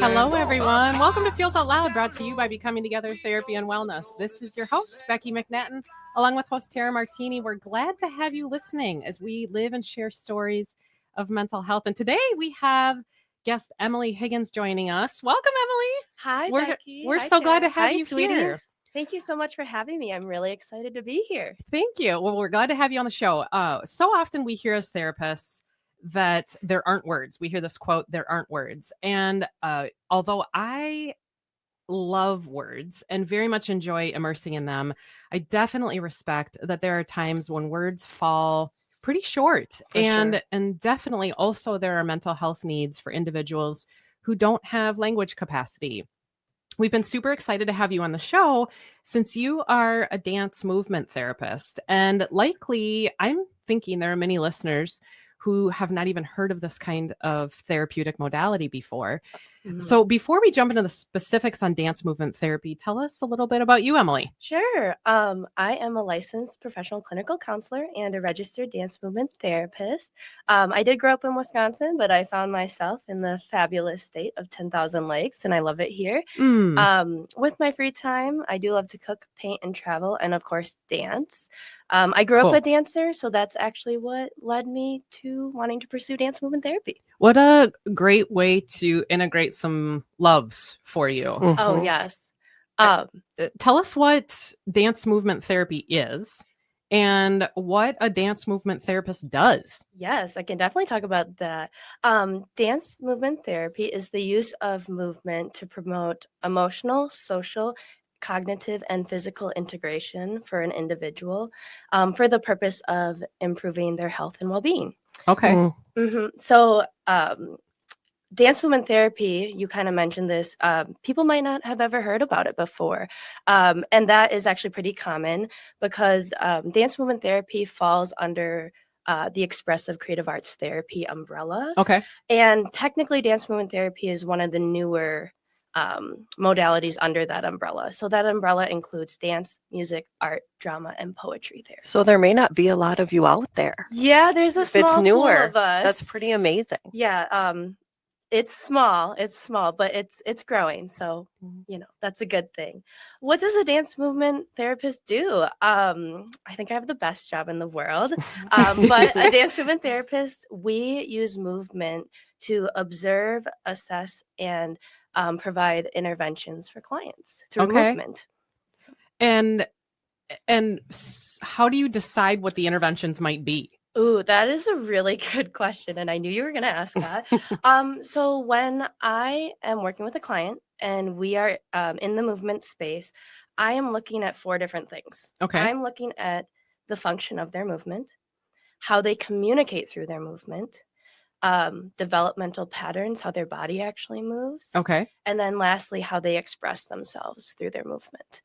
Hello, everyone. Welcome to Feels Out Loud, brought to you by Becoming Together Therapy and Wellness. This is your host, Becky McNattin, along with host Tara Martini. We're glad to have you listening as we live and share stories of mental health. And today we have guest Emily Higgins joining us. Welcome, Emily. Hi, Becky. We're Hi, so Tara. glad to have Hi, you sweetie. here. Thank you so much for having me. I'm really excited to be here. Thank you. Well, we're glad to have you on the show. So often we hear as therapists that there aren't words. We hear this quote, there aren't words. And although I love words and very much enjoy immersing in them, I definitely respect that there are times when words fall pretty short. And definitely also there are mental health needs for individuals who don't have language capacity. We've been super excited to have you on the show since you are a dance movement therapist. And likely, I'm thinking there are many listeners who have not even heard of this kind of therapeutic modality before. Mm-hmm. So before we jump into the specifics on dance movement therapy, tell us a little bit about you, Emily. Sure. I am a licensed professional clinical counselor and a registered dance movement therapist. I did grow up in Wisconsin, but I found myself in the fabulous state of 10,000 lakes, and I love it here. With my free time, I do love to cook, paint, and travel, and of course, dance. I grew up a dancer, so that's actually what led me to wanting to pursue dance movement therapy. What a great way to integrate some loves for you. Mm-hmm. Oh, yes. Tell us what dance movement therapy is and what a dance movement therapist does. Yes, I can definitely talk about that. Dance movement therapy is the use of movement to promote emotional, social, cognitive, and physical integration for an individual for the purpose of improving their health and well-being. Okay. Mm-hmm. So dance movement therapy, you kind of mentioned this, people might not have ever heard about it before. And that is actually pretty common because dance movement therapy falls under the expressive creative arts therapy umbrella. Okay. And technically dance movement therapy is one of the newer modalities under that umbrella. So that umbrella includes dance, music, art, drama, and poetry therapy. So there may not be a lot of you out there. Yeah, there's a small pool of us. That's pretty amazing. Yeah, it's small, but it's growing. So, that's a good thing. What does a dance movement therapist do? I think I have the best job in the world. But a dance movement therapist, we use movement to observe, assess, and provide interventions for clients through movement. So. And how do you decide what the interventions might be? Ooh, that is a really good question. And I knew you were going to ask that. So when I am working with a client and we are in the movement space, I am looking at 4 different things. Okay. I'm looking at the function of their movement, how they communicate through their movement, developmental patterns, how their body actually moves. Okay. And then lastly, how they express themselves through their movement.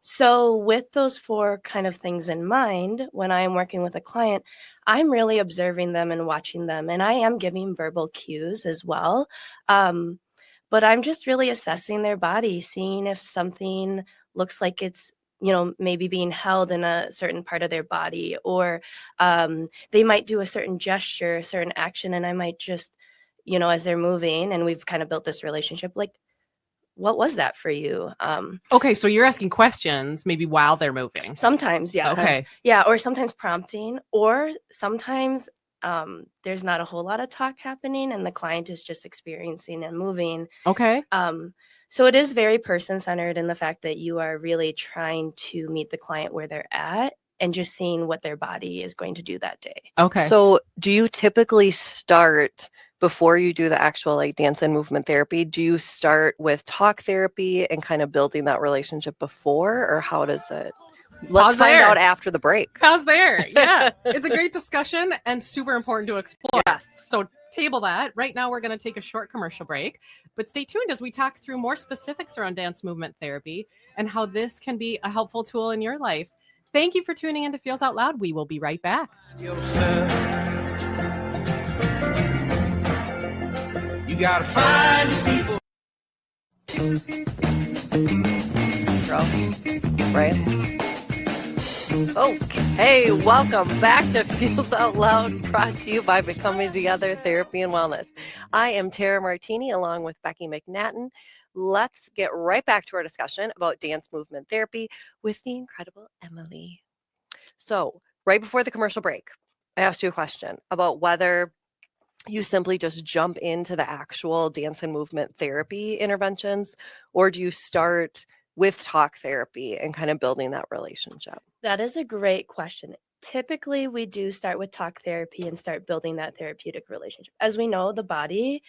So with those 4 kind of things in mind, when I am working with a client, I'm really observing them and watching them. And I am giving verbal cues as well. But I'm just really assessing their body, seeing if something looks like it's, maybe being held in a certain part of their body, or they might do a certain gesture, a certain action. And I might just, as they're moving and we've kind of built this relationship, like, what was that for you? Okay, so you're asking questions maybe while they're moving. Sometimes, yes. Okay. Yeah, or sometimes prompting, or sometimes there's not a whole lot of talk happening and the client is just experiencing and moving. Okay. So it is very person-centered in the fact that you are really trying to meet the client where they're at and just seeing what their body is going to do that day. Okay. So do you typically start before you do the actual dance and movement therapy? Do you start with talk therapy and kind of building that relationship before, or how does it? Let's find out after the break. Pause there. Yeah, it's a great discussion and super important to explore. Yes. So table that. Right now, we're going to take a short commercial break, but stay tuned as we talk through more specifics around dance movement therapy and how this can be a helpful tool in your life. Thank you for tuning in to Feels Out Loud. We will be right back. You gotta find the people. Right? Okay, welcome back to Feels Out Loud, brought to you by Becoming Together Therapy and Wellness. I am Tara Martini along with Becky McNattin. Let's get right back to our discussion about dance movement therapy with the incredible Emily. So, right before the commercial break, I asked you a question about whether you simply just jump into the actual dance and movement therapy interventions, or do you start with talk therapy and kind of building that relationship? That is a great question. Typically, we do start with talk therapy and start building that therapeutic relationship. As we know, the body,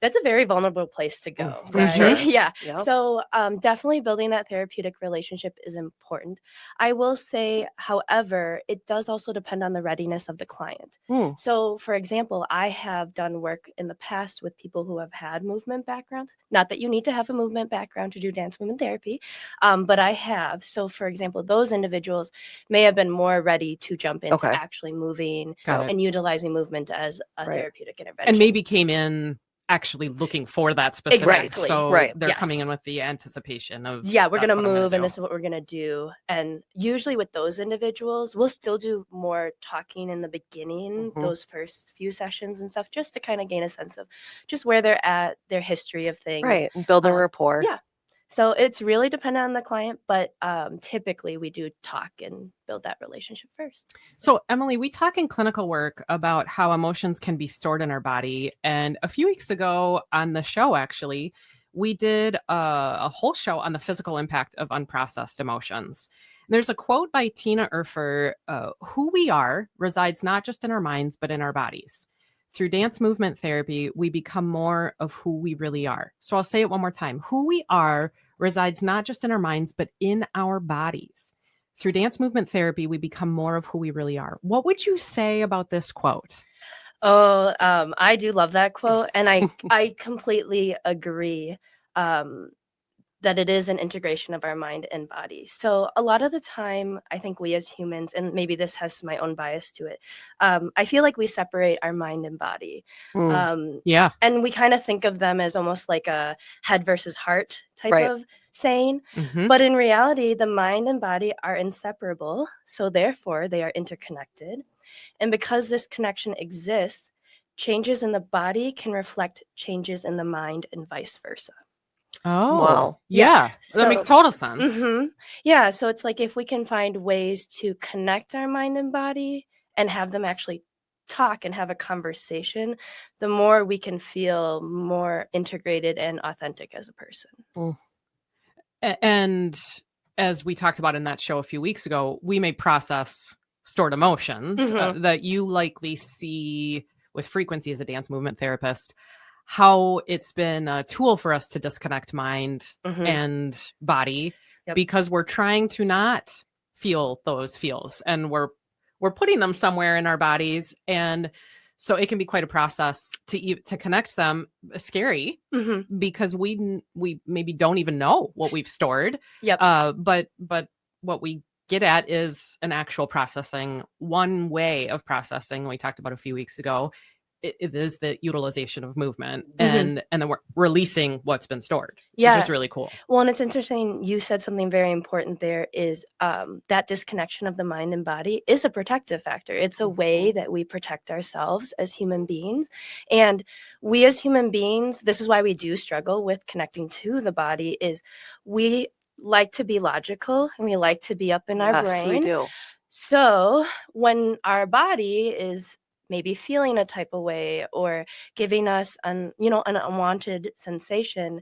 that's a very vulnerable place to go, For right? sure. Yeah. Yep. So definitely building that therapeutic relationship is important. I will say, however, it does also depend on the readiness of the client. So, for example, I have done work in the past with people who have had movement backgrounds. Not that you need to have a movement background to do dance movement therapy, but I have. So, for example, those individuals may have been more ready to jump into Okay. actually moving Got it. and utilizing movement as a Right. therapeutic intervention. And maybe came in actually looking for that specific. Exactly. So Right. they're coming in Yes. with the anticipation of, yeah, we're that's gonna what I'm gonna move and do. this is what we're gonna do. And usually with those individuals, we'll still do more talking in the beginning, Mhm. those first few sessions and stuff, just to kind of gain a sense of just where they're at, their history of things. Right. And building rapport. Yeah. So it's really dependent on the client, but typically we do talk and build that relationship first. So, Emily, we talk in clinical work about how emotions can be stored in our body. And a few weeks ago on the show, actually, we did a whole show on the physical impact of unprocessed emotions. There's a quote by Tina Urfer, who we are resides not just in our minds, but in our bodies. Through dance movement therapy, we become more of who we really are. So I'll say it one more time. Who we are resides not just in our minds, but in our bodies. Through dance movement therapy, we become more of who we really are. What would you say about this quote? Oh, I do love that quote. And I completely agree that it is an integration of our mind and body. So a lot of the time, I think we as humans, and maybe this has my own bias to it, I feel like we separate our mind and body. Yeah. And we kind of think of them as almost like a head versus heart type Right. of saying. Mhm. But in reality, the mind and body are inseparable. So therefore, they are interconnected. And because this connection exists, changes in the body can reflect changes in the mind and vice versa. Oh, Wow. yeah. That makes So- total sense. Yeah, so it's like if we can find ways to connect our mind and body and have them actually talk and have a conversation, the more we can feel more integrated and authentic as a person. And as we talked about in that show a few weeks ago, we may process stored emotions that you likely see with frequency as a dance movement therapist, how it's been a tool for us to disconnect mind and body because we're trying to not feel those feels, and we're putting them somewhere in our bodies. And so it can be quite a process to connect them. Scary because we maybe don't even know what we've stored. But what we get at is an actual processing. One way of processing we talked about a few weeks ago, it is the utilization of movement and then we're releasing what's been stored, which is really cool. Well, and it's interesting. You said something very important there is that disconnection of the mind and body is a protective factor. It's a way that we protect ourselves as human beings. And we as human beings, this is why we do struggle with connecting to the body, is we like to be logical and we like to be up in our brain. Yes, we do. So when our body is maybe feeling a type of way or giving us an unwanted sensation,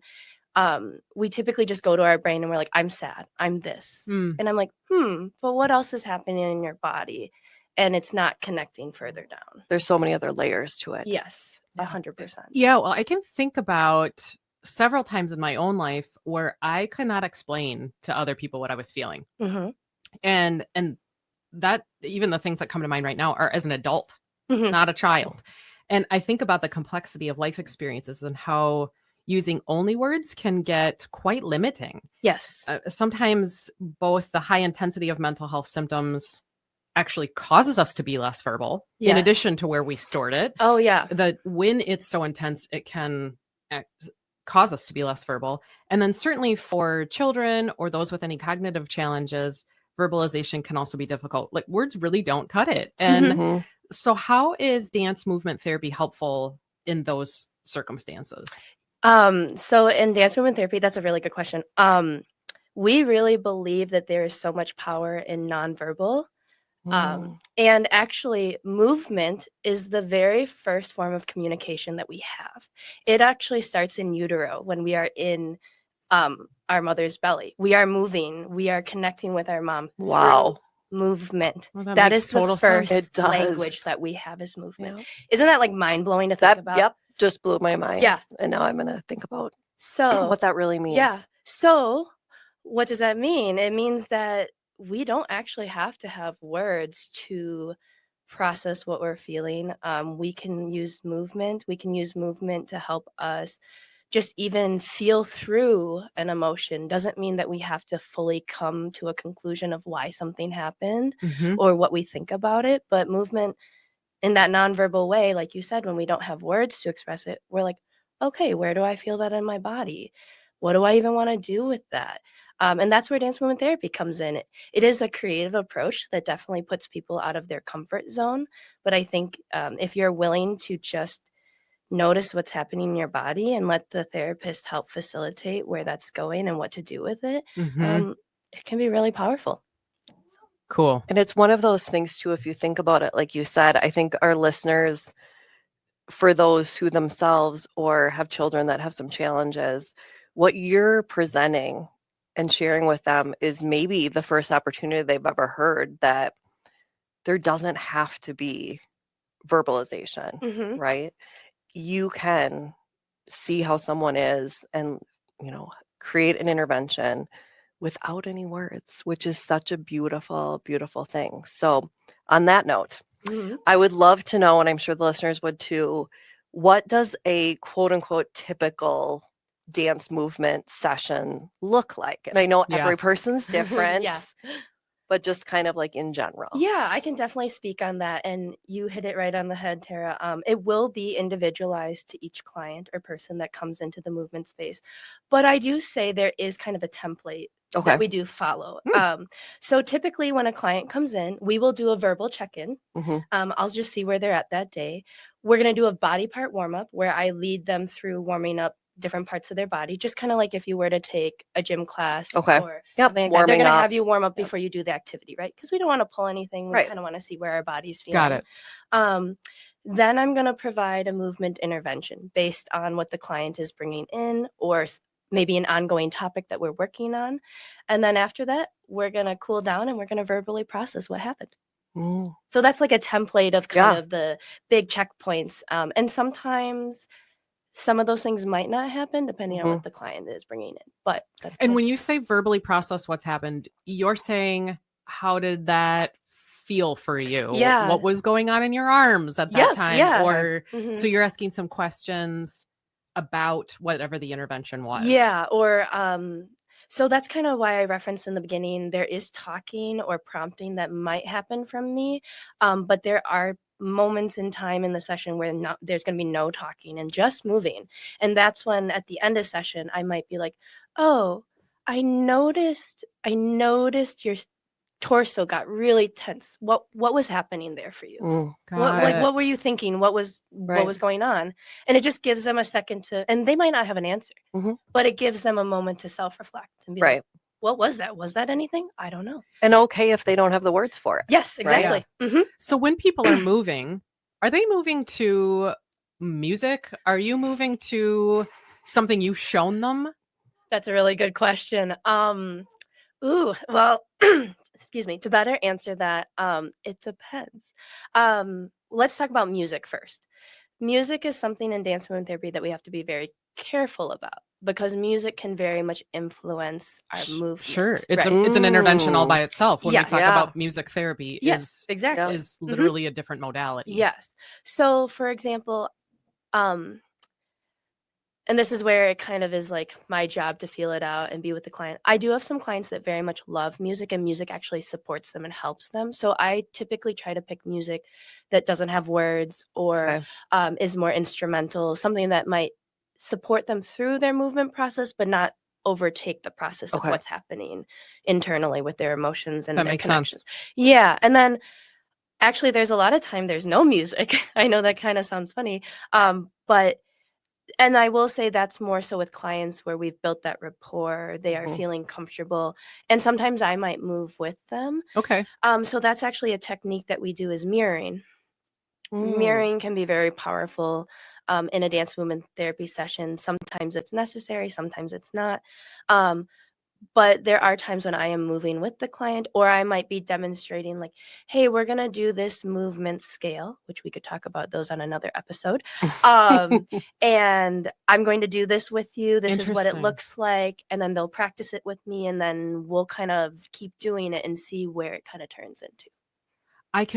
we typically just go to our brain and we're like, I'm sad, I'm this. And I'm like, but what else is happening in your body? And it's not connecting further down. There's so many other layers to it. Yes, 100%. Yeah, well, I can think about several times in my own life where I could not explain to other people what I was feeling. And that, even the things that come to mind right now, are as an adult, not a child. And I think about the complexity of life experiences and how using only words can get quite limiting. Yes. Sometimes both the high intensity of mental health symptoms actually causes us to be less verbal, in addition to where we stored it. Oh, yeah. That when it's so intense, it can cause us to be less verbal. And then certainly for children or those with any cognitive challenges, verbalization can also be difficult. Like words really don't cut it. And Mhm. so how is dance movement therapy helpful in those circumstances? So in dance movement therapy, that's a really good question. We really believe that there is so much power in nonverbal. Mm. And actually, movement is the very first form of communication that we have. It actually starts in utero when we are in our mother's belly. We are moving. We are connecting with our mom Wow. through movement. Well, that That makes is the total sense. first It does. language that we have is movement. Yeah. Isn't that like mind blowing to think about? Yep, just blew my mind. Yeah. And now I'm going to think about So what that really means. yeah. So what does that mean? It means that we don't actually have to have words to process what we're feeling. We can use movement. We can use movement to help us just even feel through an emotion. Doesn't mean that we have to fully come to a conclusion of why something happened Mhm. or what we think about it. But movement in that nonverbal way, like you said, when we don't have words to express it, we're like, okay, where do I feel that in my body? What do I even want to do with that? And that's where dance movement therapy comes in. It is a creative approach that definitely puts people out of their comfort zone. But I think if you're willing to just notice what's happening in your body and let the therapist help facilitate where that's going and what to do with it, Mhm. it can be really powerful. Cool. And it's one of those things too, if you think about it, like you said, I think our listeners, for those who themselves or have children that have some challenges, what you're presenting and sharing with them is maybe the first opportunity they've ever heard that there doesn't have to be verbalization, Mhm. right? You can see how someone is and, create an intervention without any words, which is such a beautiful, beautiful thing. So, on that note, Mhm. I would love to know, and I'm sure the listeners would too, what does a quote unquote typical dance movement session look like? And I know Yeah. every person's different, Yeah. but just kind of like in general. Yeah, I can definitely speak on that. And you hit it right on the head, Tara. It will be individualized to each client or person that comes into the movement space. But I do say there is kind of a template Okay. that we do follow. So typically when a client comes in, we will do a verbal check-in. Mhm. I'll just see where they're at that day. We're going to do a body part warm-up where I lead them through warming up different parts of their body, just kind of like if you were to take a gym class Okay. or Yep. something like that. They're Warming going to up. have you warm up Yep. before you do the activity, right? Because we don't want to pull anything. We Right. kind of want to see where our body's feeling. Got it. Then I'm going to provide a movement intervention based on what the client is bringing in or maybe an ongoing topic that we're working on. And then after that, we're going to cool down and we're going to verbally process what happened. Mm. So that's like a template of kind Yeah. of the big checkpoints. And sometimes some of those things might not happen depending on what the client is bringing in. But that's And kind when of, you say verbally process what's happened, you're saying, how did that feel for you? Yeah. What was going on in your arms at Yeah, that time? yeah. Or Mhm. so you're asking some questions about whatever the intervention was. Yeah, or so that's kind of why I referenced in the beginning there is talking or prompting that might happen from me, but there are moments in time in the session where there's going to be no talking and just moving, and that's when at the end of session I might be like, oh, I noticed your torso got really tense. What was happening there for you? Mm. What were you thinking? What was going on? And it just gives them a second to, and they might not have an answer, Mhm. but it gives them a moment to self-reflect and be Right. like, what was that? Was that anything? I don't know. And okay if they don't have the words for it. Yes, exactly. Mhm. So when people are moving, are they moving to music? Are you moving to something you've shown them? That's a really good question. Well, excuse me. To better answer that, it depends. Let's talk about music first. Music is something in dance movement therapy that we have to be very careful about because music can very much influence our movement. Sure. It's right. it's an intervention all by itself. When Yes. we talk Yeah. about music therapy Yes, exactly. is literally a different modality. Yes. So for example, and this is where it kind of is like my job to feel it out and be with the client. I do have some clients that very much love music and music actually supports them and helps them. So I typically try to pick music that doesn't have words or Okay. is more instrumental, something that might support them through their movement process, but not overtake the process of Okay. what's happening internally with their emotions and That their makes connections. sense. Yeah. And then actually there's a lot of time there's no music. I know that kind of sounds funny. But and I will say that's more so with clients where we've built that rapport, they are feeling comfortable, and sometimes I might move with them. Okay. So that's actually a technique that we do is mirroring. Mm. Mirroring can be very powerful in a dance movement therapy session. Sometimes it's necessary, sometimes it's not. But there are times when I am moving with the client, or I might be demonstrating, like, hey, we're going to do this movement scale, which we could talk about those on another episode. And I'm going to do this with you. This is what it Interesting. looks like. And then they'll practice it with me. And then we'll kind of keep doing it and see where it kind of turns into. I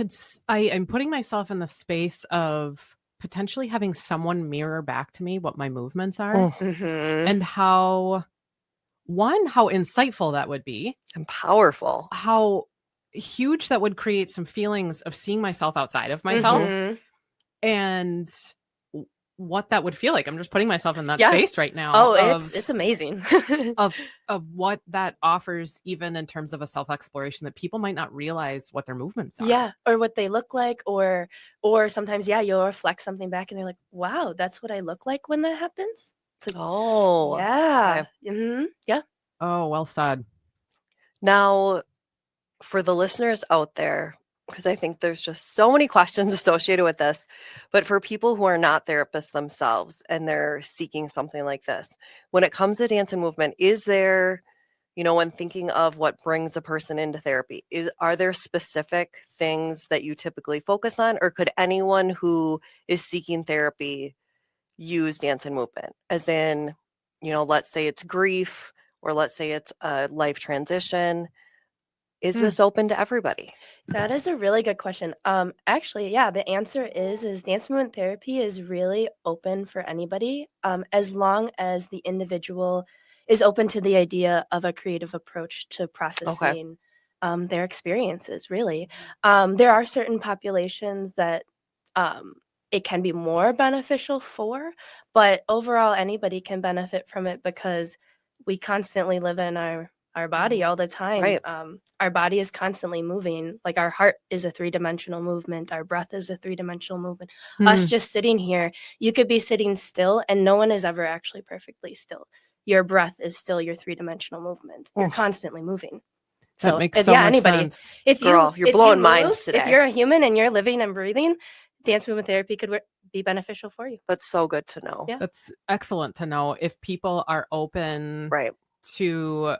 am putting myself in the space of potentially having someone mirror back to me what my movements are Mm-hmm. and how insightful that would be, And powerful. how huge that would create some feelings of seeing myself outside of myself Mhm. and what that would feel like. I'm just putting myself in that Yeah. space right now. Oh, of, it's amazing. of what that offers, even in terms of a self-exploration, that people might not realize what their movements are. Yeah, or what they look like, or sometimes, yeah, you'll reflect something back and they're like, wow, that's what I look like when that happens. It's like, Oh, yeah. okay. Yeah. Oh, well said. Now, for the listeners out there, because I think there's just so many questions associated with this, but for people who are not therapists themselves and they're seeking something like this, when it comes to dance and movement, is there, when thinking of what brings a person into therapy, are there specific things that you typically focus on, or could anyone who is seeking therapy use dance and movement? As in, let's say it's grief, or let's say it's a life transition. Is this open to everybody? That is a really good question. Actually, yeah, the answer is dance movement therapy is really open for anybody, as long as the individual is open to the idea of a creative approach to processing their experiences. Really, there are certain populations that it can be more beneficial for, but overall, anybody can benefit from it because we constantly live in our body all the time. Right. Our body is constantly moving. Like our heart is a 3-dimensional movement. Our breath is a 3-dimensional movement. Us just sitting here, you could be sitting still and no one is ever actually perfectly still. Your breath is still your 3-dimensional movement. You're constantly moving. That So makes so much anybody, sense. if you, Girl, you're if blowing you minds move, today. if you're a human and you're living and breathing, dance movement therapy could be beneficial for you. That's so good to know. Yeah. That's excellent to know. If people are open Right. to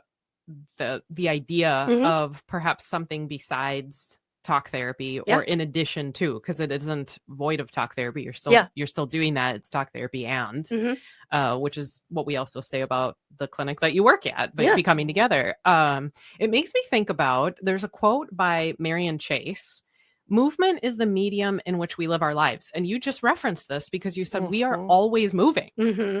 the idea of perhaps something besides talk therapy or in addition to, because it isn't void of talk therapy. You're still doing that. It's talk therapy and which is what we also say about the clinic that you work at, but becoming together. It makes me think about, there's a quote by Marion Chase: movement is the medium in which we live our lives. And you just referenced this because you said we are always moving.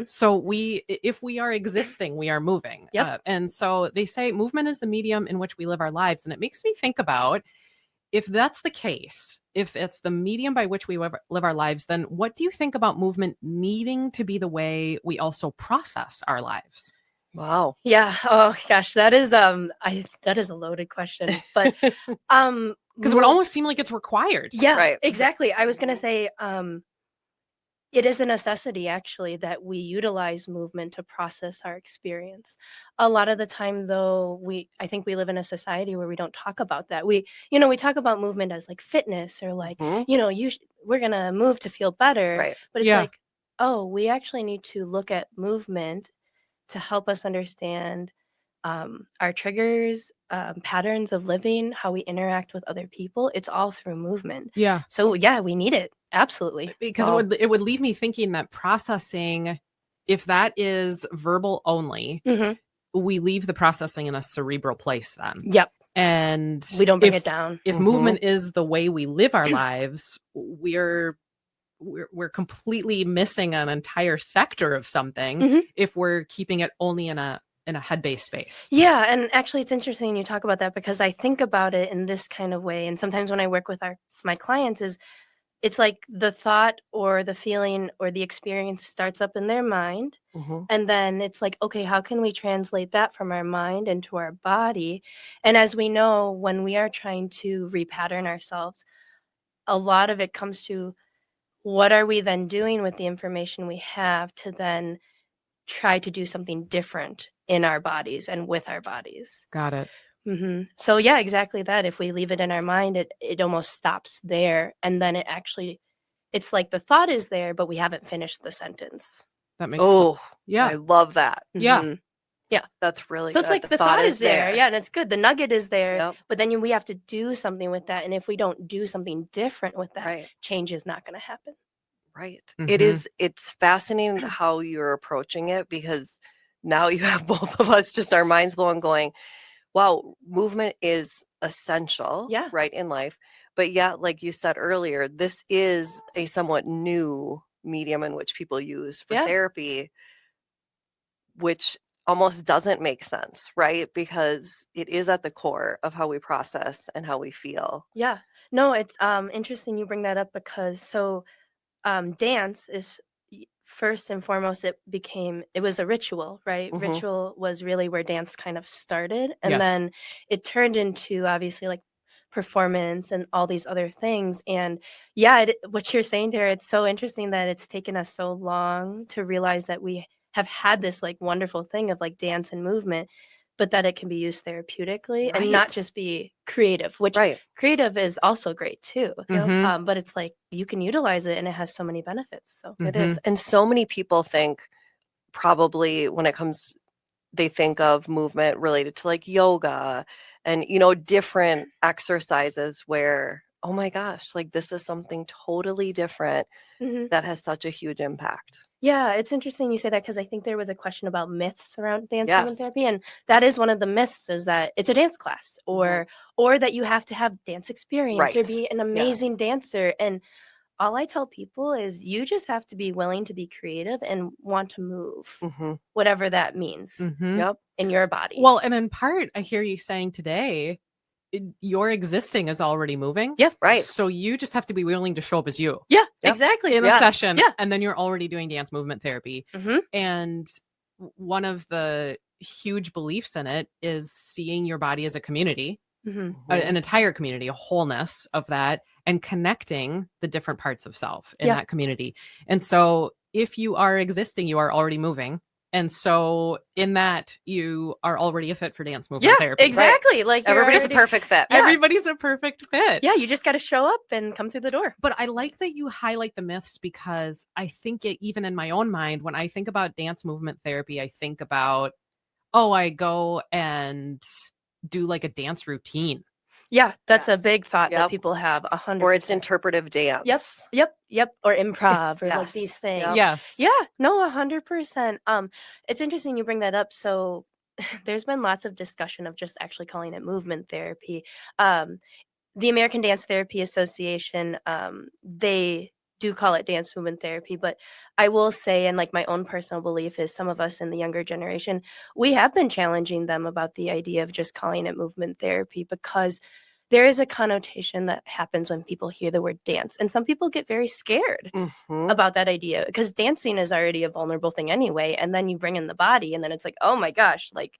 So if we are existing, we are moving. And so they say movement is the medium in which we live our lives. And it makes me think about, if that's the case, if it's the medium by which we live our lives, then what do you think about movement needing to be the way we also process our lives? Wow. Yeah. Oh gosh, that is that is a loaded question. But because it would almost seem like it's required. Yeah, right. Exactly. I was gonna say it is a necessity actually that we utilize movement to process our experience. A lot of the time though, I think we live in a society where we don't talk about that. We talk about movement as like fitness or like, we're going to move to feel better. Right. But it's like, oh, we actually need to look at movement to help us understand our triggers, patterns of living, how we interact with other people. It's all through movement. Yeah. So yeah, we need it. Absolutely. Because it would leave me thinking that processing, if that is verbal only, we leave the processing in a cerebral place then. Yep. And we don't bring it down. If movement is the way we live our lives, we're completely missing an entire sector of something if we're keeping it only in a head-based space. Yeah, and actually it's interesting you talk about that because I think about it in this kind of way. And sometimes when I work with my clients is it's like the thought or the feeling or the experience starts up in their mind. And then it's like, okay, how can we translate that from our mind into our body? And as we know, when we are trying to repattern ourselves, a lot of it comes to what are we then doing with the information we have to then try to do something different in our bodies and with our bodies. Got it. So yeah, exactly that. If we leave it in our mind, it almost stops there. And then it's like the thought is there, but we haven't finished the sentence. That makes I love that. Yeah. Yeah. That's really So good. it's like the thought is there. Yeah, and it's good. The nugget is there. Yep. But then we have to do something with that. And if we don't do something different with that, Right. change is not going to happen. Right. Mhm. It's fascinating how you're approaching it, because now you have both of us just our minds blowing, going, wow, movement is essential, Yeah. right, in life. But yeah, like you said earlier, this is a somewhat new medium in which people use for Yeah. therapy, which almost doesn't make sense, right? Because it is at the core of how we process and how we feel. Yeah. No, it's interesting you bring that up because dance is first and foremost, it was a ritual, right? Mhm. Ritual was really where dance kind of started. And Yes. then it turned into obviously like performance and all these other things. And yeah, what you're saying there, it's so interesting that it's taken us so long to realize that we have had this like wonderful thing of like dance and movement, but that it can be used therapeutically and not Right. just be creative, which Right. creative is also great too. Mhm. But it's like you can utilize it and it has so many benefits. So It is. And so many people think, probably when it comes, they think of movement related to like yoga and, different exercises where, oh my gosh, like this is something totally different Mhm. that has such a huge impact. Yeah, it's interesting you say that because I think there was a question about myths around dance movement Yes. therapy, and that is one of the myths is that it's a dance class or that you have to have dance experience or Right. be an amazing dancer. And all I tell people is you just have to be willing to be creative and want to move, whatever that means Mhm. Yep. in your body. Well, and in part, I hear you saying today, your existing is already moving. Yeah. Right. So you just have to be willing to show up as you Yeah, Yep. exactly. in a Yes. session. Yeah. And then you're already doing dance movement therapy. And one of the huge beliefs in it is seeing your body as a community, an entire community, a wholeness of that, and connecting the different parts of self in Yeah. that community. And so if you are existing, you are already moving. And so in that, you are already a fit for dance movement therapy. Exactly. Like you're Everybody's already- a perfect fit. Yeah. Everybody's a perfect fit. Yeah, you just got to show up and come through the door. But I like that you highlight the myths because I think even in my own mind, when I think about dance movement therapy, I think about, I go and do like a dance routine. Yeah, that's a Yes. big thought that Yep. people have 100%. Or it's interpretive dance. Yep. Or improv or like Yes. these things. Yep. Yes. Yeah, no, 100%. It's interesting you bring that up. So there's been lots of discussion of just actually calling it movement therapy. The American Dance Therapy Association, they do call it dance movement therapy, but I will say, and like my own personal belief is some of us in the younger generation, we have been challenging them about the idea of just calling it movement therapy because there is a connotation that happens when people hear the word dance. And some people get very scared about that idea because dancing is already a vulnerable thing anyway. And then you bring in the body and then it's like, oh my gosh, like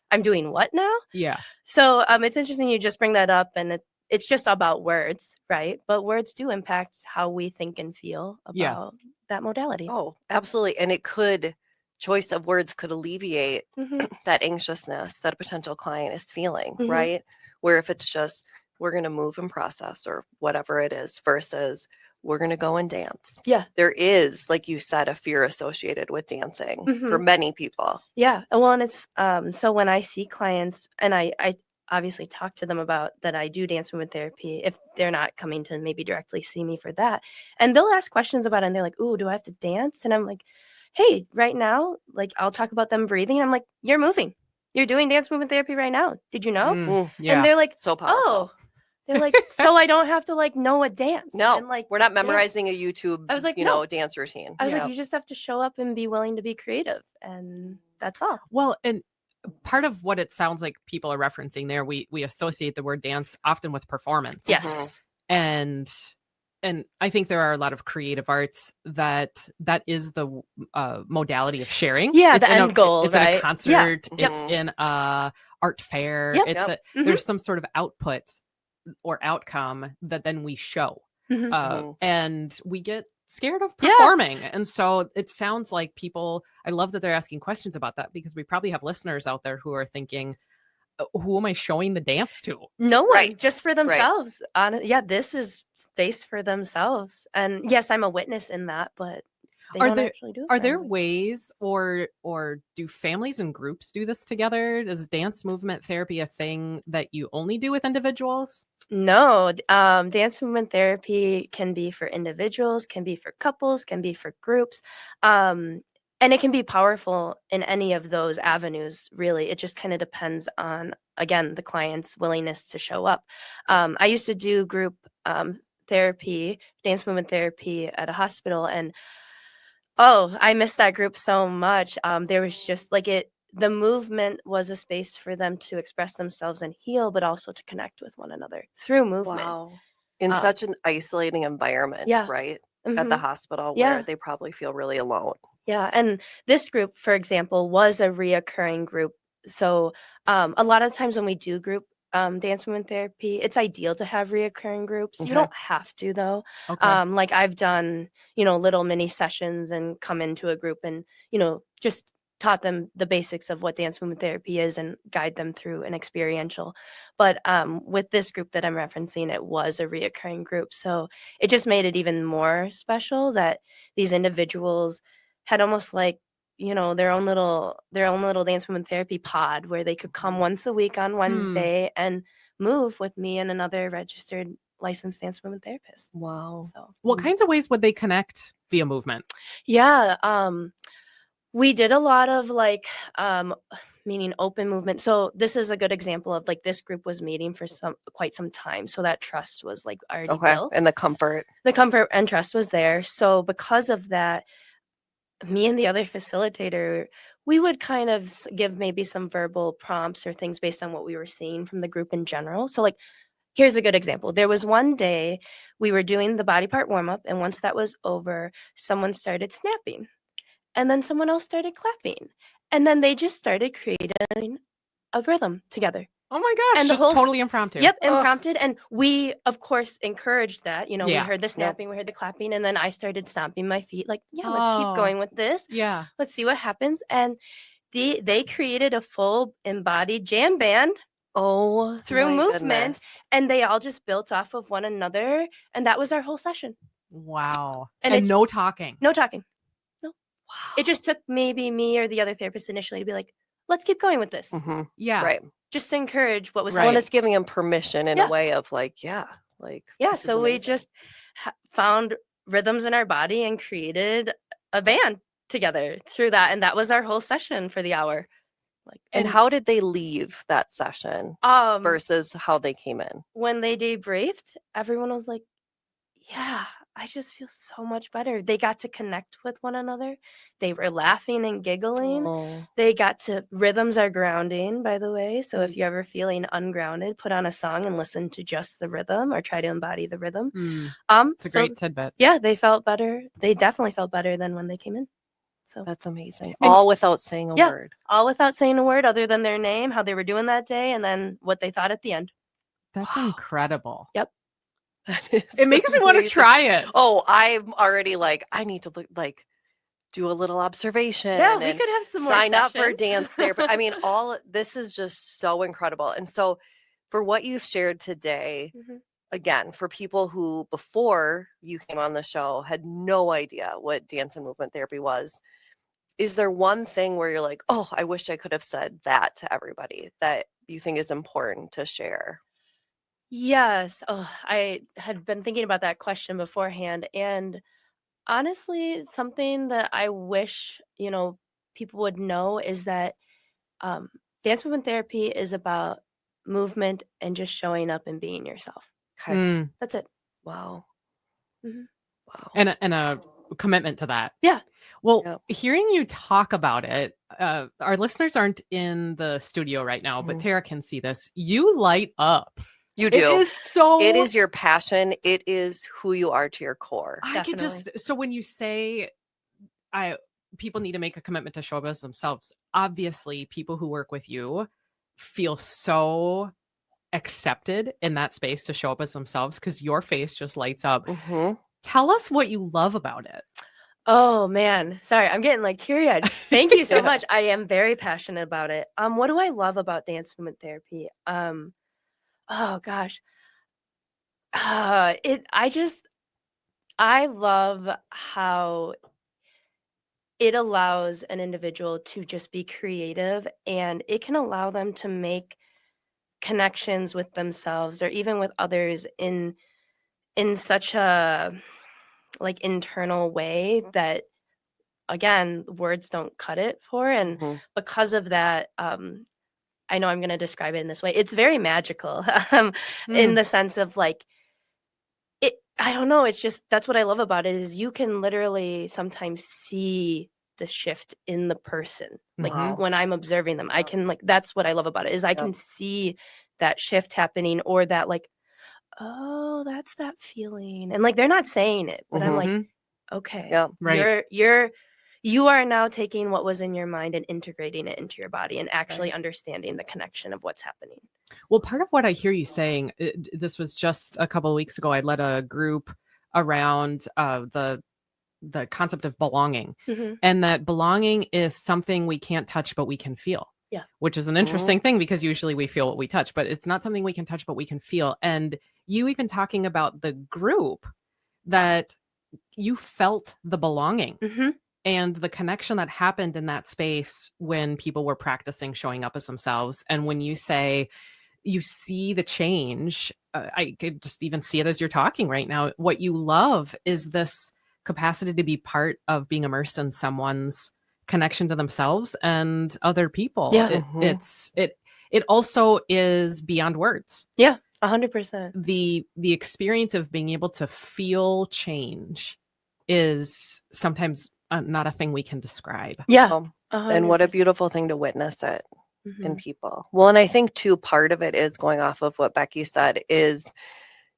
I'm doing what now? Yeah. So it's interesting you just bring that up and it's just about words, right? But words do impact how we think and feel about that modality. Oh, absolutely. And choice of words could alleviate that anxiousness that a potential client is feeling, right? Where if it's just, we're going to move and process or whatever it is versus we're going to go and dance. Yeah. There is, like you said, a fear associated with dancing for many people. Yeah. Well, and it's, so when I see clients and I obviously talk to them about that I do dance movement therapy if they're not coming to maybe directly see me for that. And they'll ask questions about it and they're like, ooh, do I have to dance? And I'm like, hey, right now, like I'll talk about them breathing. I'm like, you're moving. You're doing dance movement therapy right now. Did you know? Yeah. And they're like, So powerful. oh, they're like, so I don't have to like know a dance. No, and like we're not memorizing a YouTube, I was like, no. dance routine. I was like, you just have to show up and be willing to be creative. And that's all. Well, and part of what it sounds like people are referencing there, we associate the word dance often with performance. Yes. And and I think there are a lot of creative arts that is the modality of sharing. Yeah, It's the in end goal, it's in a right? concert. Yeah. It's in a art fair. Yep. It's Yep. there's some sort of output or outcome that then we show, and we get scared of performing. And so it sounds like people. I love that they're asking questions about that, because we probably have listeners out there who are thinking, who am I showing the dance to? No one, Right. just for themselves. This is space for themselves. And yes, I'm a witness in that, but they don't actually do it. Are for there anybody. ways, or do families and groups do this together? Is dance movement therapy a thing that you only do with individuals? No, dance movement therapy can be for individuals, can be for couples, can be for groups. And it can be powerful in any of those avenues, really. It just kind of depends on, again, the client's willingness to show up. I used to do group therapy, dance movement therapy at a hospital, and I missed that group so much. There was just the movement was a space for them to express themselves and heal, but also to connect with one another through movement. Wow. In such an isolating environment, right? At the hospital, where they probably feel really alone. Yeah. And this group, for example, was a reoccurring group. So a lot of times when we do group dance movement therapy, it's ideal to have reoccurring groups. You don't have to, though. Like I've done, little mini sessions and come into a group and, just taught them the basics of what dance movement therapy is and guide them through an experiential. But with this group that I'm referencing, it was a reoccurring group. So it just made it even more special that these individuals had almost like, their own little dance movement therapy pod where they could come once a week on Wednesday and move with me and another registered licensed dance movement therapist. Wow. So what kinds of ways would they connect via movement? Yeah. We did a lot of meaning open movement. So this is a good example of this group was meeting for quite some time. So that trust was already built. And the comfort And trust was there. So because of that, me and the other facilitator, we would kind of give maybe some verbal prompts or things based on what we were seeing from the group in general. So here's a good example. There was one day we were doing the body part warm up. And once that was over, someone started snapping. And then someone else started clapping. And then they just started creating a rhythm together. Oh my gosh, and just totally impromptu. Yep, impromptu. And we, of course, encouraged that. We Yeah. heard the snapping, we heard the clapping, and then I started stomping my feet let's keep Oh. going with this. Yeah. Let's see what happens. And they created a full embodied jam band through my movement. goodness. And they all just built off of one another. And that was our whole session. Wow. And And no talking. No talking. No. Wow. It just took maybe me or the other therapist initially to be like, let's keep going with this. Yeah. Right. Just to encourage what was Well, happening. and it's giving them permission in a way of So we just found rhythms in our body and created a band together through that. And that was our whole session for the hour. And how did they leave that session versus how they came in? When they debriefed, everyone was like, yeah, I just feel so much better. They got to connect with one another. They were laughing and giggling. They got to, rhythms are grounding, by the way. So if you're ever feeling ungrounded, put on a song and listen to just the rhythm or try to embody the rhythm. It's a great tidbit. Yeah, they felt better. They definitely felt better than when they came in. So that's amazing. All without saying a word. All without saying a word other than their name, how they were doing that day, and then what they thought at the end. That's incredible. Yep. It makes me want to try it. Oh, I'm already I need to do a little observation. Yeah, we could have some more sign up for sessions. dance therapy. I mean, this is just so incredible. And so for what you've shared today, again, for people who before you came on the show had no idea what dance and movement therapy was, is there one thing where you're like, oh, I wish I could have said that to everybody that you think is important to share? Yes. I had been thinking about that question beforehand. And honestly, something that I wish, people would know is that dance movement therapy is about movement and just showing up and being yourself. Okay. That's it. Wow. Wow. And a commitment to that. Yeah. Well, hearing you talk about it, our listeners aren't in the studio right now, but Tara can see this. You light up. You It do. is so. It is your passion. It is who you are to your core. I could just. So when you say, people need to make a commitment to show up as themselves. Obviously, people who work with you feel so accepted in that space to show up as themselves because your face just lights up. Mm-hmm. Tell us what you love about it. Oh man, sorry, I'm getting like teary-eyed. Thank you so much. I am very passionate about it. What do I love about dance movement therapy? Oh gosh, I love how it allows an individual to just be creative, and it can allow them to make connections with themselves or even with others in such a like internal way that, again, words don't cut it for. And Mm-hmm. because of that, I know I'm going to describe it in this way. It's very magical in the sense of like, I don't know. It's just, that's what I love about it is you can literally sometimes see the shift in the person. Like Wow. when I'm observing them, I can that's what I love about it is I can see that shift happening, or that like, oh, that's that feeling. And like, they're not saying it, but I'm like, okay, Right. you are now taking what was in your mind and integrating it into your body and actually understanding the connection of what's happening. Well, part of what I hear you saying, this was just a couple of weeks ago, I led a group around the concept of belonging, and that belonging is something we can't touch, but we can feel. Yeah. Which is an interesting thing because usually we feel what we touch, but it's not something we can touch, but we can feel. And you even talking about the group, that you felt the belonging and the connection that happened in that space when people were practicing showing up as themselves. And when you say you see the change, I could just even see it as you're talking right now. What you love is this capacity to be part of being immersed in someone's connection to themselves and other people. Yeah. It also is beyond words. Yeah, 100%. The experience of being able to feel change is sometimes not a thing we can describe. Yeah. And what a beautiful thing to witness it in people. Well, and I think too, part of it is going off of what Becky said is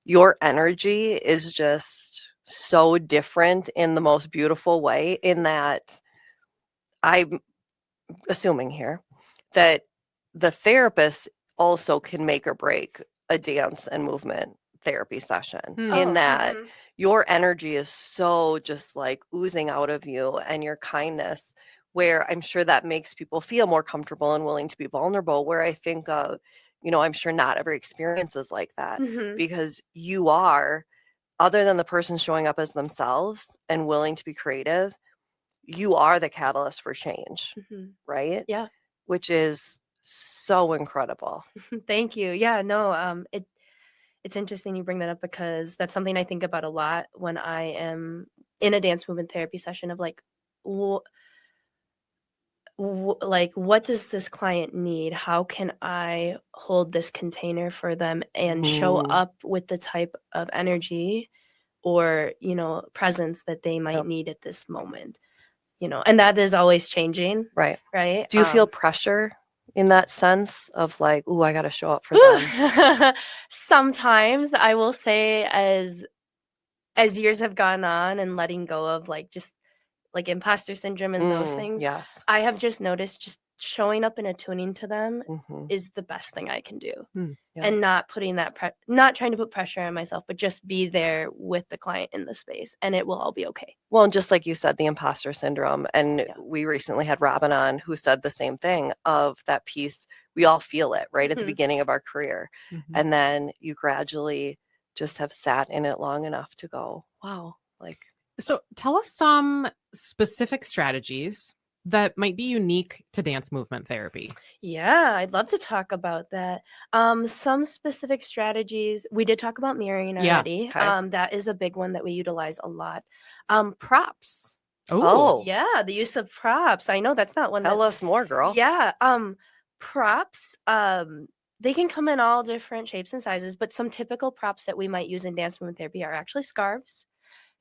your energy is just so different in the most beautiful way, in that I'm assuming here that the therapist also can make or break a dance and movement therapy session in that your energy is so just like oozing out of you, and your kindness, where I'm sure that makes people feel more comfortable and willing to be vulnerable, where I think of, I'm sure not every experience is like that, because you are, other than the person showing up as themselves and willing to be creative, you are the catalyst for change, right? Yeah. Which is so incredible. Thank you. Yeah, no, it's interesting you bring that up because that's something I think about a lot when I am in a dance movement therapy session of like, like, what does this client need? How can I hold this container for them and show up with the type of energy or, presence that they might need at this moment? And that is always changing. Right. Right. Do you feel pressure in that sense of like, ooh, I got to show up for them? Sometimes I will say as years have gone on and letting go of like just like imposter syndrome and those things. Yes. I have just noticed just showing up and attuning to them is the best thing I can do. And not putting that not trying to put pressure on myself, but just be there with the client in the space, and it will all be okay. Well, and just like you said, the imposter syndrome, and we recently had Robin on who said the same thing of that piece. We all feel it right at the beginning of our career, and then you gradually just have sat in it long enough to go, wow, like. So tell us some specific strategies that might be unique to dance movement therapy. Yeah, I'd love to talk about that. Some specific strategies. We did talk about mirroring already. Okay. That is a big one that we utilize a lot. Props. Oh. Yeah, the use of props. I know that's not one. Tell us more, girl. Yeah. Props. They can come in all different shapes and sizes, but some typical props that we might use in dance movement therapy are actually scarves.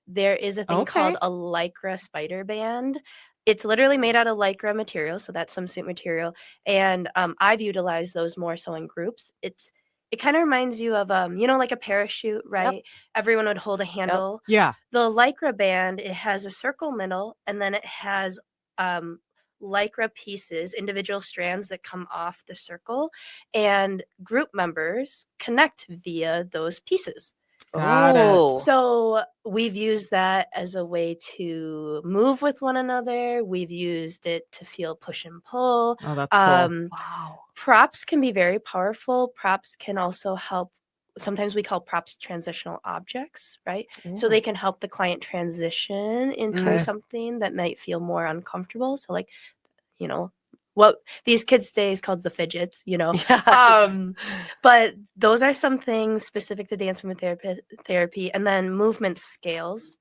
There is a thing called a lycra spider band. It's literally made out of lycra material, so that's swimsuit material. And I've utilized those more so in groups. It's it kind of reminds you of like a parachute, right? Everyone would hold a handle. Yeah. The Lycra band, it has a circle middle, and then it has Lycra pieces, individual strands that come off the circle, and group members connect via those pieces. Got it. So we've used that as a way to move with one another. We've used it to feel push and pull. Oh, that's cool. Wow. Props can be very powerful. Props can also help. Sometimes we call props transitional objects, right? So they can help the client transition into something that might feel more uncomfortable. So like, what these kids today is called the fidgets, Yes. But those are some things specific to dance movement therapy. And then movement scales.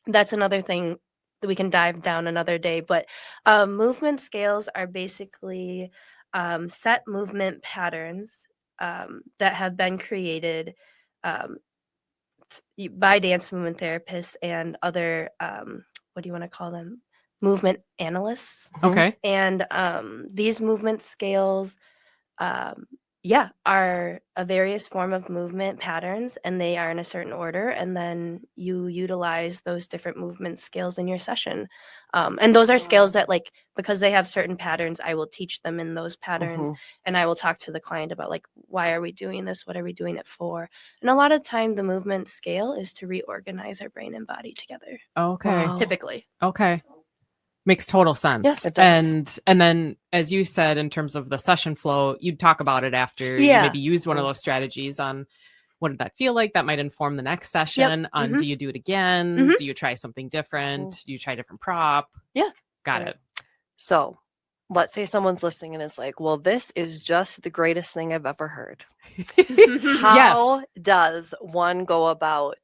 That's another thing that we can dive down another day. But movement scales are basically set movement patterns that have been created by dance movement therapists and other, what do you want to call them? Movement analysts. Okay. And these movement scales, are a various form of movement patterns, and they are in a certain order. And then you utilize those different movement scales in your session. And those are scales that, like, because they have certain patterns, I will teach them in those patterns, and I will talk to the client about, like, why are we doing this? What are we doing it for? And a lot of time, the movement scale is to reorganize our brain and body together. Okay. Wow. Typically. Okay. Makes total sense. Yes, it does. And then, as you said, in terms of the session flow, you'd talk about it after you maybe use one of those strategies on what did that feel like? That might inform the next session on do you do it again? Do you try something different? Do you try a different prop? Yeah. Got it. So let's say someone's listening and is like, well, this is just the greatest thing I've ever heard. How does one go about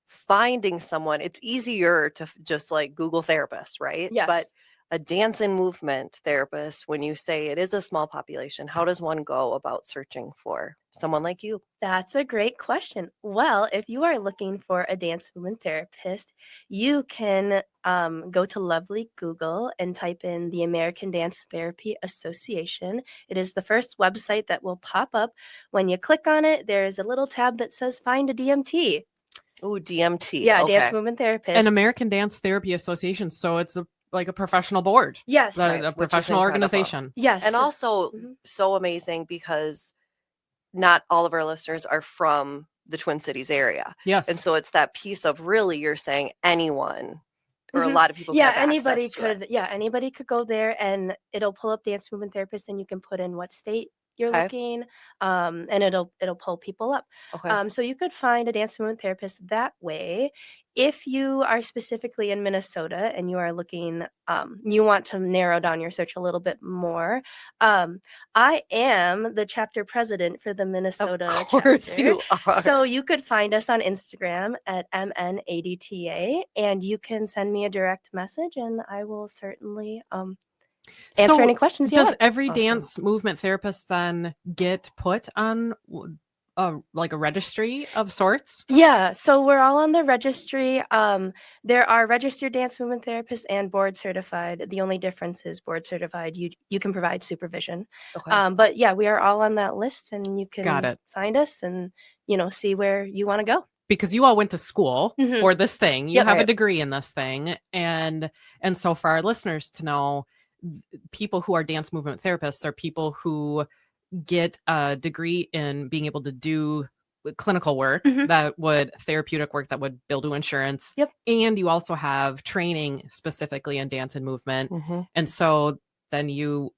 finding someone? It's easier to just like Google therapist, right? Yes. But a dance and movement therapist, when you say it is a small population, how does one go about searching for someone like you? That's a great question. Well, if you are looking for a dance movement therapist, you can go to lovely Google and type in the American Dance Therapy Association. It is the first website that will pop up. When you click on it, there is a little tab that says Find a DMT. Oh, DMT. Yeah, okay. Dance Movement Therapist. An American Dance Therapy Association. So it's like a professional board. Yes. A professional organization. Yes. And also so amazing because not all of our listeners are from the Twin Cities area. Yes. And so it's that piece of really you're saying anyone or a lot of people can have anybody access to could it. Anybody could go there and it'll pull up Dance Movement Therapist and you can put in what state you're looking, and it'll pull people up. Okay. So you could find a dance movement therapist that way. If you are specifically in Minnesota and you are looking, you want to narrow down your search a little bit more, I am the chapter president for the Minnesota Of course chapter. you are. So you could find us on Instagram at MNADTA, and you can send me a direct message and I will certainly answer any questions you does have. every dance movement therapist then get put on like a registry of sorts? Yeah, so we're all on the registry. There are registered dance movement therapists and board certified. The only difference is board certified, you can provide supervision. Okay. But yeah, we are all on that list, and you can find us and see where you want to go. Because you all went to school for this thing. You have a degree in this thing. And so for our listeners to know, people who are dance movement therapists are people who get a degree in being able to do clinical work therapeutic work that would bill to insurance. And you also have training specifically in dance and movement. And so then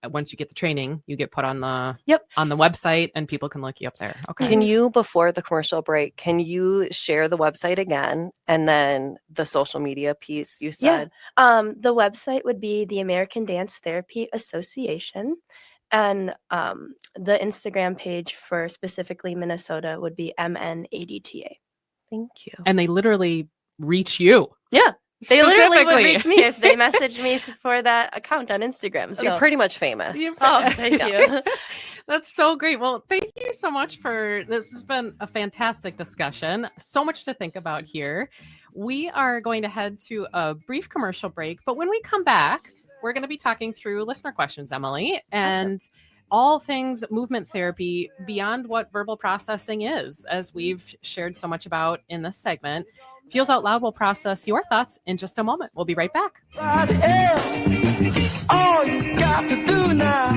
once you get the training, you get put on the website and people can look you up there. Okay. Can you, before the commercial break, can you share the website again and then the social media piece you said? The website would be the American Dance Therapy Association, and the Instagram page for specifically Minnesota would be MNADTA. Thank you. And they literally reach you. Yeah. They literally would reach me if they messaged me for that account on Instagram. So you're pretty much famous. Thank you. That's so great. Well, thank you so much this has been a fantastic discussion. So much to think about here. We are going to head to a brief commercial break, but when we come back, we're going to be talking through listener questions, Emily. And all things movement therapy beyond what verbal processing is, as we've shared so much about in this segment. Feels Out Loud will process your thoughts in just a moment. We'll be right back. All you got to do now.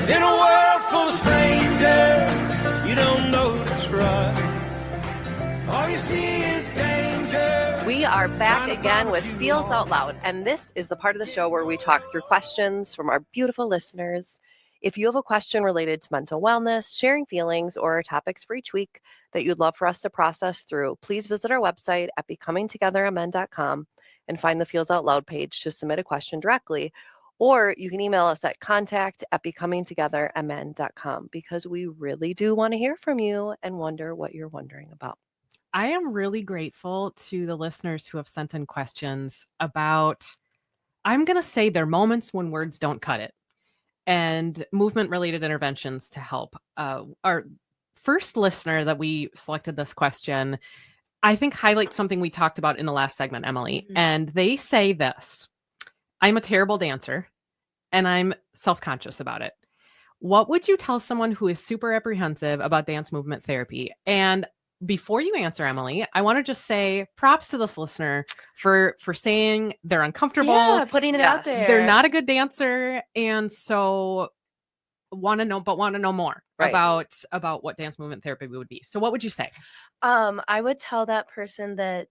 In a world full of strangers, you don't know who to trust. All you see is danger. We are back again with Feels Out Loud, and this is the part of the show where we talk through questions from our beautiful listeners. If you have a question related to mental wellness, sharing feelings, or topics for each week that you'd love for us to process through, please visit our website at becomingtogethermn.com and find the Feels Out Loud page to submit a question directly. Or you can email us at contact@becomingtogethermn.com, because we really do want to hear from you and wonder what you're wondering about. I am really grateful to the listeners who have sent in questions about, I'm going to say, their moments when words don't cut it, and movement-related interventions to help. Our first listener that we selected this question, I think, highlights something we talked about in the last segment, Emily. Mhm. And they say this: I'm a terrible dancer, and I'm self-conscious about it. What would you tell someone who is super apprehensive about dance movement therapy? And before you answer, Emily, I want to just say props to this listener for saying they're uncomfortable. Yeah, putting it out Yes. there. They're not a good dancer, and so want to know more Right. about what dance movement therapy would be. So what would you say? I would tell that person that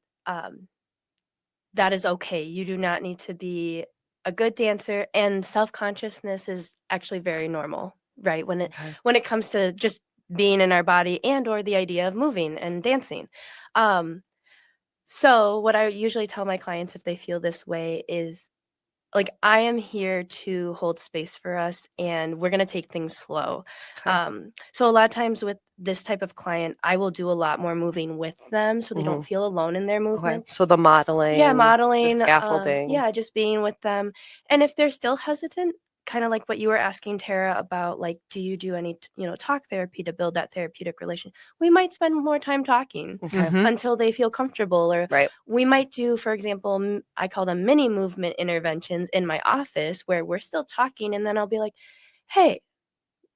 that is okay. You do not need to be a good dancer, and self-consciousness is actually very normal, right? When it comes to just being in our body and or the idea of moving and dancing. So what I usually tell my clients if they feel this way is, like, I am here to hold space for us, and we're going to take things slow. Okay. So a lot of times with this type of client, I will do a lot more moving with them so they don't feel alone in their movement. Okay. So the modeling. Yeah, modeling. The scaffolding. Yeah, just being with them. And if they're still hesitant, kind of like what you were asking, Tara, about, like, do you do any, talk therapy to build that therapeutic relation? We might spend more time talking Okay. Mhm. until they feel comfortable. Or Right. we might do, for example, I call them mini movement interventions in my office where we're still talking. And then I'll be like, hey,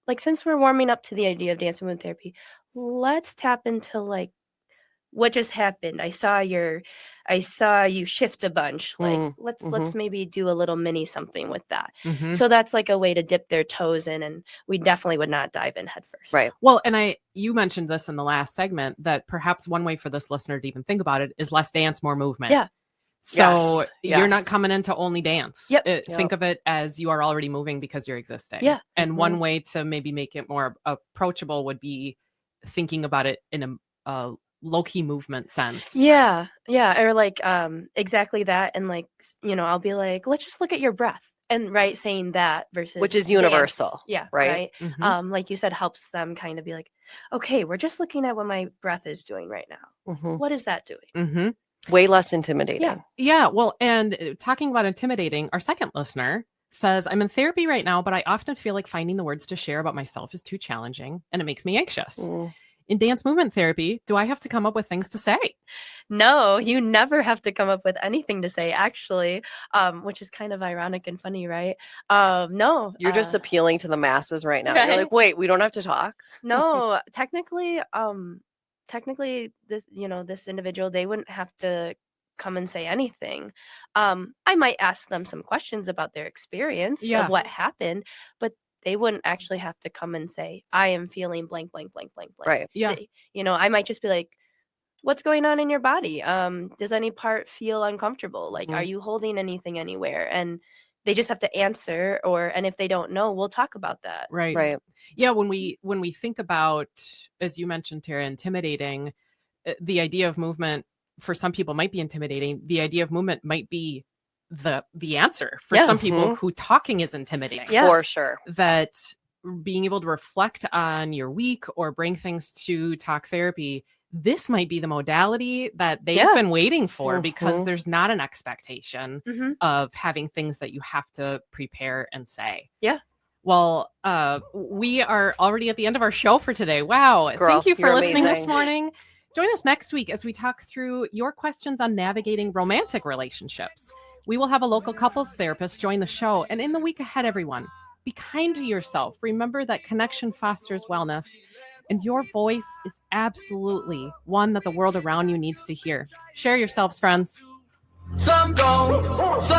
like, since we're warming up to the idea of dance movement therapy, let's tap into, like, what just happened. I saw you shift a bunch. Like, let's maybe do a little mini something with that. Mhm. So that's like a way to dip their toes in, and we definitely would not dive in head first. Right. Well, and you mentioned this in the last segment, that perhaps one way for this listener to even think about it is less dance, more movement. Yeah. So Yes, you're not yes. coming in to only dance. Yep. Think of it as you are already moving because you're existing. Yeah. And one way to maybe make it more approachable would be thinking about it in a low-key movement sense. Yeah. Or like exactly that. And like, I'll be like, let's just look at your breath. And right, saying that versus Which is dance. universal. Yeah. Right. Mhm. Like you said, helps them kind of be like, okay, we're just looking at what my breath is doing right now. Mhm. What is that doing? Mhm. Way less intimidating. Yeah. Yeah, well, and talking about intimidating, our second listener says, I'm in therapy right now, but I often feel like finding the words to share about myself is too challenging, and it makes me anxious. Mm. In dance movement therapy, do I have to come up with things to say? No, you never have to come up with anything to say, actually, which is kind of ironic and funny, right? No. You're just appealing to the masses right now. Right? You're like, wait, we don't have to talk. No, technically, this, this individual, they wouldn't have to come and say anything. I might ask them some questions about their experience Yeah. of what happened, but they wouldn't actually have to come and say, I am feeling blank, blank, blank, blank, blank. Right. Yeah. I might just be like, what's going on in your body? Does any part feel uncomfortable? Like, are you holding anything anywhere? And they just have to answer, and if they don't know, we'll talk about that. Right. Right. Yeah, when we think about, as you mentioned, Tara, intimidating, the idea of movement for some people might be intimidating. The idea of movement might be the answer for Yeah. some people who talking is intimidating. Yeah. For sure. That being able to reflect on your week or bring things to talk therapy, this might be the modality that they've Yeah. been waiting for, because Mhm. there's not an expectation Mhm. of having things that you have to prepare and say. Yeah. Well, we are already at the end of our show for today. Wow. Girl, Thank you for you're listening this amazing. morning. Join us next week as we talk through your questions on navigating romantic relationships. We will have a local couples therapist join the show. And in the week ahead, everyone, be kind to yourself. Remember that connection fosters wellness, and your voice is absolutely one that the world around you needs to hear. Share yourselves, friends. Some don't, some